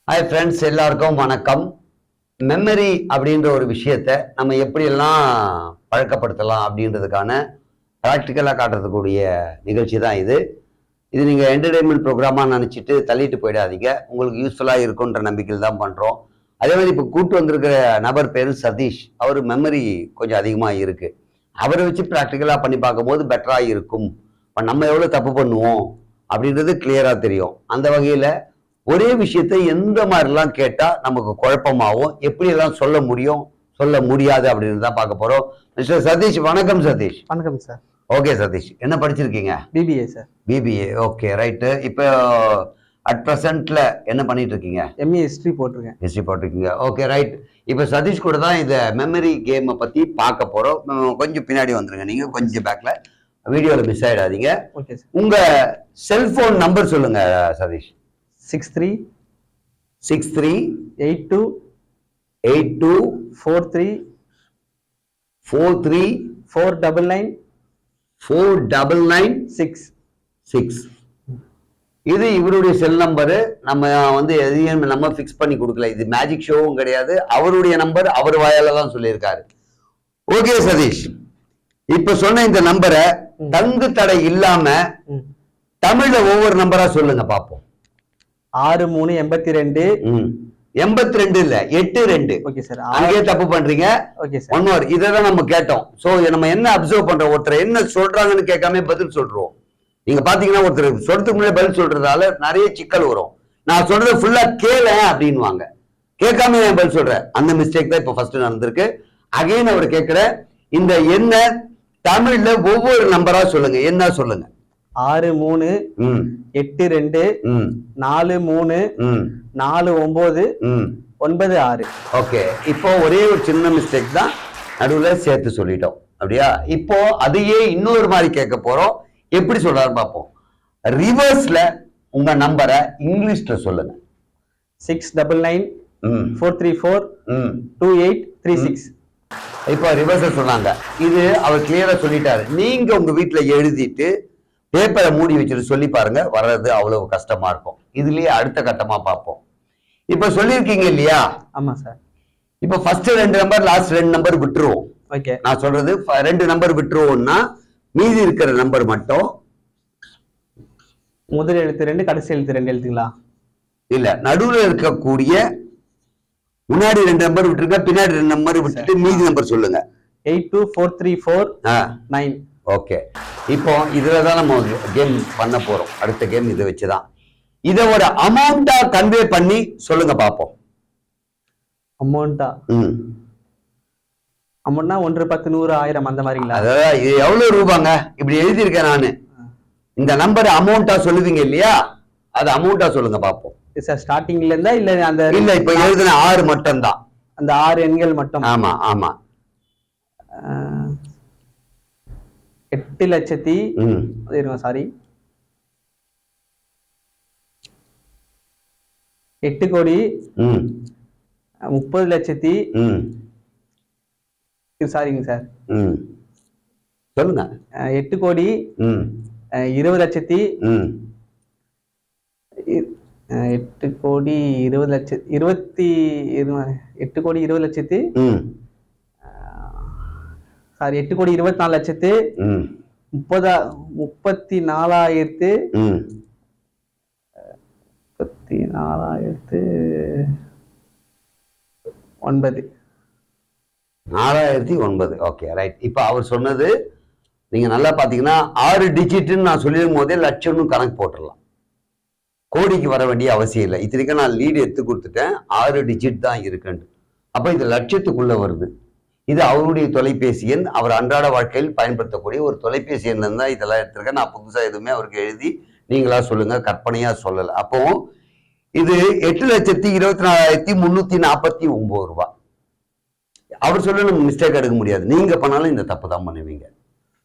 Hi friends, எல்லாருக்கும் வணக்கம். Memory அப்படின்ற ஒரு விஷயத்த நம்ம எப்படியெல்லாம் பழக்கப்படுத்தலாம் அப்படின்றதுக்கான ப்ராக்டிக்கலாக காட்டுறதுக்கூடிய நிகழ்ச்சி தான் இது. நீங்கள் என்டர்டெயின்மெண்ட் ப்ரோக்ராமாக நினச்சிட்டு தள்ளிட்டு போயிடாதீங்க. உங்களுக்கு யூஸ்ஃபுல்லாக இருக்குன்ற நம்பிக்கையில் தான் பண்ணுறோம். அதே மாதிரி இப்போ கூட்டு வந்திருக்கிற நபர் பேர் சதீஷ். அவர் மெமரி கொஞ்சம் அதிகமாக இருக்குது. அவரை வச்சு ப்ராக்டிக்கலாக பண்ணி பார்க்கும்போது பெட்டராக இருக்கும். இப்போ நம்ம எவ்வளோ தப்பு பண்ணுவோம் அப்படின்றது கிளியராக தெரியும். அந்த வகையில் ஒரே விஷயத்தை எந்த மாதிரிலாம் கேட்டா நமக்கு குழப்பமாகவும் எப்படியெல்லாம் சொல்ல முடியும் சொல்ல முடியாது அப்படின்னு தான் பார்க்க போறோம். மிஸ்டர் சதீஷ், வணக்கம் சதீஷ். வணக்கம் சார். ஓகே சதீஷ், என்ன படிச்சிருக்கீங்க? BBA sir. BBA, okay right. இப்போ அட் ப்ரெசென்ட்ல என்ன பண்ணிட்டு இருக்கீங்க? எம்ஏ ஹிஸ்ட்ரி போட்டிருக்கேன். ஹிஸ்ட்ரி போட்டிருக்கீங்க, ஓகே ரைட். இப்போ சதீஷ் கூட தான் இந்த மெமரி கேமை பத்தி பார்க்க போறோம். கொஞ்சம் பின்னாடி வந்துருங்க, நீங்க கொஞ்சம் பேக்ல, வீடியோவில் மிஸ் ஆயிடாதீங்க. Okay sir. உங்க செல்போன் நம்பர் சொல்லுங்க சதீஷ். 63 63 82 82 43 43 499 499 6. இது இவருடைய செல் நம்பரு. நம்ம வந்து எதையும் நம்ம ஃபிக்ஸ் பண்ணி கொடுக்கல. இது மேஜிக் ஷோவும் கிடையாது. அவருடைய நம்பர் அவர் வாயால தான் சொல்லியிருக்காரு. ஓகே சதீஷ், இப்ப சொன்ன இந்த நம்பரை தங்கு தடை இல்லாம தமிழ்ல ஒவ்வொரு நம்பரா சொல்லுங்க பாப்போம். 6382 82 இல்ல 82. Okay sir. அங்கேயே தப்பு பண்றீங்க. Okay sir. ஒன் மோர், இதான் நம்ம கேட்டோம். சோ நம்ம என்ன அப்சர்வ் பண்றோம், ஒருத்தர் என்ன சொல்றாங்கன்னு கேட்காம பதில் சொல்றோம். நீங்க பாத்தீங்கன்னா ஒருத்தர் சொல்றதுக்கு முன்னாடி பதில் சொல்றதால நிறைய சிக்கல் வரும். நான் சொல்றது ஃபுல்லா கேள அப்படின்வாங்க, கேட்காம நான் பதில் சொல்றேன். அந்த மிஸ்டேக் தான் இப்ப ஃபர்ஸ்ட் நடந்திருக்கு. அகைன் அவர் கேட்கிற இந்த என்ன தமிழ்ல ஒவ்வொரு நம்பரா சொல்லுங்க. என்ன சொல்லுங்க? 6382 43 49 96. ஓகே, இப்போ ஒரே ஒரு சின்ன மிஸ்டேக் தான் நடுவுல சேர்த்து சொல்லிட்டோம். அப்படியா? இப்போ அதையே இன்னொரு மாதிரி கேட்க போறோம். எப்படி சொல்றாரு பார்ப்போம். ரிவர்ஸ்ல உங்க நம்பரை இங்கிலீஷ்ல சொல்லுங்க. 699 434 2836. இப்போ ரிவர்ஸ்ல சொன்னாங்க. இது அவர் கிளியரா சொல்லிட்டாரு. நீங்க உங்க வீட்டுல எழுதிட்டு பேப்பரை மூடி வச்சுட்டு சொல்லி பாருங்க, வர்றது அவ்வளவு கஷ்டமா இருக்கும். இதுலயே அடுத்த கட்டமா பார்ப்போம். இப்ப சொல்லியிருக்கீங்க இல்லையா? ஆமா சார். இப்ப ஃபர்ஸ்ட் 2 நம்பர் லாஸ்ட் 2 நம்பர் விட்டுருவோம். ஓகே, நான் சொல்றது 2 நம்பர் விட்டுருவோம்னா மீதி இருக்கிற நம்பர் மட்டும் முதல் எழுத்து 2 கடைசி எழுத்து 2 எழுத்துங்களா? இல்ல, நடுவுல இருக்கக்கூடிய முன்னாடி 2 நம்பர் விட்டுருக்க, பின்னாடி 2 நம்பர் விட்டுட்டு மீதி நம்பர் சொல்லுங்க. 82434 ஓகே, இப்போ இதுலதான் நம்ம கேம் பண்ண போறோம். அடுத்த கேம் இதை வச்சுதான். இதை ஒரு அமௌண்டா கன்வே பண்ணி சொல்லுங்க பாப்போம். அமௌண்டா? அமௌண்ட்னா 1 10 100 1000 அந்த மாதிரிங்களா? அதாவது இது எவ்வளவு ரூபாங்க இப்படி எழுதியிருக்கேன் நானு. இந்த நம்பர் அமௌண்டா சொல்லுவீங்க இல்லையா, அது அமௌண்டா சொல்லுங்க பாப்போம். சார் ஸ்டார்டிங்ல இருந்தா இல்ல அந்த இல்ல, இப்ப எழுதுன 6 மட்டும் தான். அந்த 6 எண்கள் மட்டும்? ஆமா ஆமா. 8 லட்சத்தி சாரி 8 கோடி 30 லட்சத்தி சாரிங்க சார் சொல்லுங்க. 8 கோடி 20 லட்சத்தி 8 கோடி 20 லட்சத்தி 8 கோடி 20 லட்சத்தி சாரி 8 கோடி 24 லட்சத்து 34,000 4009. Okay right. இப்ப அவர் சொன்னது நீங்க நல்லா பாத்தீங்கன்னா 6 டிஜிட்னு நான் சொல்லிடும் போதே லட்சம்னு கணக்கு போட்டுடலாம். கோடிக்கு வர வேண்டிய அவசியம் இல்லை. இத்தனைக்கும் நான் லீடு எடுத்து கொடுத்துட்டேன். 6 டிஜிட் தான் இருக்குன்னு. அப்ப இது லட்சத்துக்குள்ள வருது. இது அவருடைய தொலைபேசி எண். அவர் அன்றாட வாழ்க்கையில் பயன்படுத்தக்கூடிய ஒரு தொலைபேசி எண் தான் இதெல்லாம் எடுத்திருக்கேன். நான் புதுசா எதுவுமே அவருக்கு எழுதி நீங்களா சொல்லுங்க, கற்பனையா சொல்லல. அப்போ இது 8,24,349 ரூபாய். அவர் சொல்ல நம்ம மிஸ்டேக் எடுக்க முடியாது. நீங்க பண்ணாலும் இந்த தப்பு தான் பண்ணுவீங்க.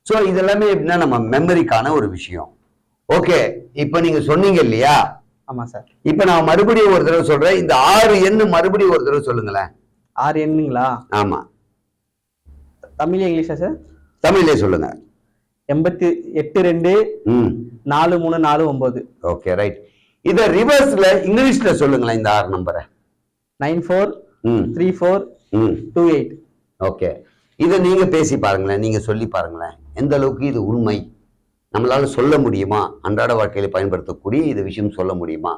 ஸோ இதெல்லாமே எப்படின்னா நம்ம மெமரிக்கான ஒரு விஷயம். ஓகே, இப்ப நீங்க சொன்னீங்க இல்லையா? ஆமா சார். இப்ப நான் மறுபடியும் ஒரு தடவை சொல்றேன். இந்த 6 எண்ணு மறுபடியும் ஒரு தடவை சொல்லுங்களேன். 6 எண்ணுங்களா? ஆமா. தமிழ் இங்கிலீஷா சார்? தமிழ்லே சொல்லுங்க. 88 2 43 49. Okay right. இதை ரிவர்ஸ்ல இங்கிலீஷ்ல சொல்லுங்களேன் இந்த 6 நம்பரை. 943428. ஓகே, இதை நீங்க பேசி பாருங்களேன், நீங்க சொல்லி பாருங்களேன், எந்த அளவுக்கு இது உண்மை, நம்மளால சொல்ல முடியுமா, அன்றாட வாழ்க்கையில பயன்படுத்தக்கூடிய இது விஷயம் சொல்ல முடியுமா.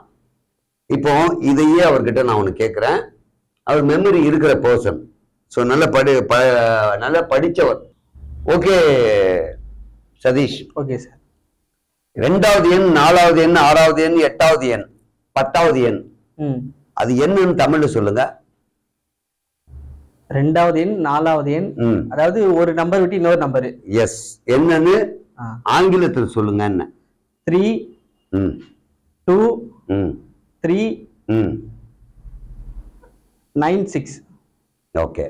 இப்போ இதையே அவர்கிட்ட நான் ஒன்று கேட்குறேன். அவர் மெமரி இருக்கிற பர்சன், ஸோ நல்லா படித்தவர். ஓகே சதீஷ். Okay sir. 2வது எண், 4வது எண், 6வது எண், 8வது எண், 10வது எண், அது என்னன்னு தமிழ்ல சொல்லுங்க. 2வது எண், 4வது எண், அதாவது ஒரு நம்பர் விட்டு இன்னொரு நம்பர். எஸ், என்னன்னு ஆங்கிலத்தில் சொல்லுங்க. என்ன? 3 2 3 9 6. ஓகே,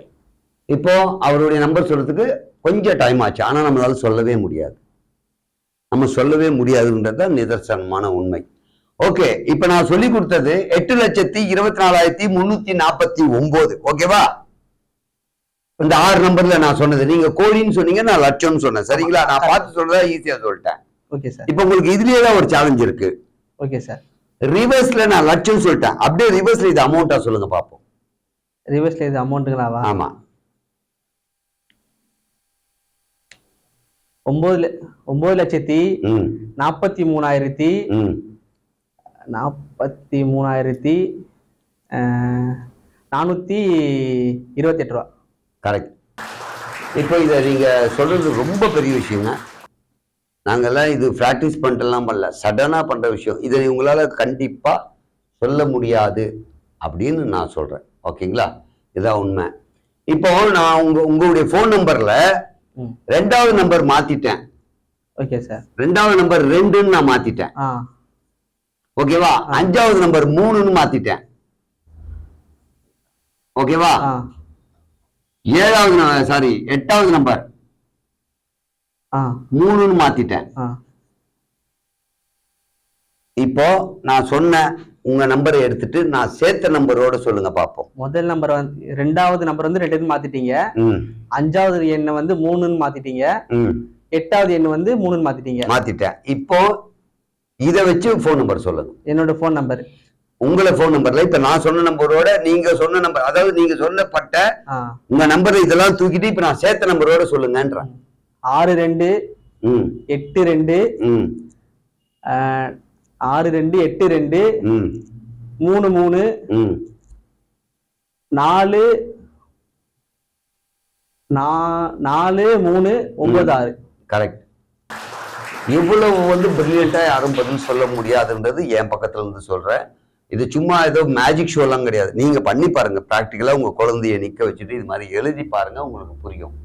இப்போ அவருடைய நம்பர் சொல்றதுக்கு கொஞ்சம் டைம் ஆச்சு, ஆனா நம்மளால சொல்லவே முடியாது. நம்ம சொல்லவே முடியாதுன்றது தான் நிதர்சனமான உண்மை. ஓகே, இப்ப நான் சொல்லி கொடுத்தது 8,24,349. ஓகேவா? இந்த 6 நம்பர்ல நான் சொன்னது, நீங்க கோடின்னு சொன்னீங்க, நான் லட்சம்னு சொன்னேன். சரிங்களா? நான் பார்த்து சொல்றதா ஈஸியா சொல்லிட்டேன். Okay sir. இப்ப உங்களுக்கு இதுலயே தான் ஒரு சேலஞ்ச் இருக்கு. Okay sir. ரிவர்ஸ்ல நான் லட்சம் சொல்லிட்டேன், அப்படியே ரிவர்ஸ்ல இது அமௌண்டா சொல்லுங்க பாப்போம். ரிவர்ஸ்ல இது அமௌண்ட்டுங்களாவா? ஆமா. 9,43,428 ரூபா. கரெக்ட். இப்போ இதை நீங்க சொல்றது ரொம்ப பெரிய விஷயங்க. நாங்கெல்லாம் இது ப்ராக்டிஸ் பண்ணிட்டுலாம் பண்ணல, சடனா பண்ற விஷயம். இதை உங்களால கண்டிப்பா சொல்ல முடியாது அப்படின்னு நான் சொல்றேன். ஓகேங்களா? இதான் உண்மை. இப்போ நான் உங்களுடைய போன் நம்பர்ல 2வது நம்பர் மாத்திட்டேன். Okay sir. 2வது நம்பர் 2ன்னு நான் மாத்திட்டேன். ஓகேவா? 5வது நம்பர் 3ன்னு மாத்திட்டேன். ஓகேவா? 8வது நம்பர் 3ன்னு மாத்திட்டேன். இப்போ நான் சொன்ன உங்க நம்பரை எடுத்துட்டு நான் சேர்த்த நம்பரோட சொல்லுங்க பாப்போம். முதல் நம்பர் வந்து 2வது நம்பர் வந்து 2ன்னு மாத்திட்டீங்க. 5வது எண்ணை வந்து 3ன்னு மாத்திட்டீங்க. 8வது எண் வந்து 3ன்னு மாத்திட்டேன். இப்போ இதை வச்சு போன் நம்பர் சொல்லுங்க. என்னோட போன் நம்பர், உங்களை போன் நம்பர்ல இப்ப நான் சொன்ன நம்பரோட நீங்க சொன்ன நம்பர், அதாவது நீங்க சொல்லப்பட்ட உங்க நம்பர் இதெல்லாம் தூக்கிட்டு இப்ப நான் சேர்த்த நம்பரோட சொல்லுங்கன்றேன். 62 82 6282 33 4 396. கரெக்ட். இவ்வளவு வந்து பிரில்லியண்டா யாரும் பதில் சொல்ல முடியாதுன்றது என் பக்கத்துல இருந்து சொல்றேன். இது சும்மா ஏதோ மேஜிக் ஷோலாம் கிடையாது. நீங்க பண்ணி பாருங்க, பிராக்டிக்கலா உங்க குழந்தைய நிக்க வச்சுட்டு இது மாதிரி எழுதி பாருங்க, உங்களுக்கு புரியும்.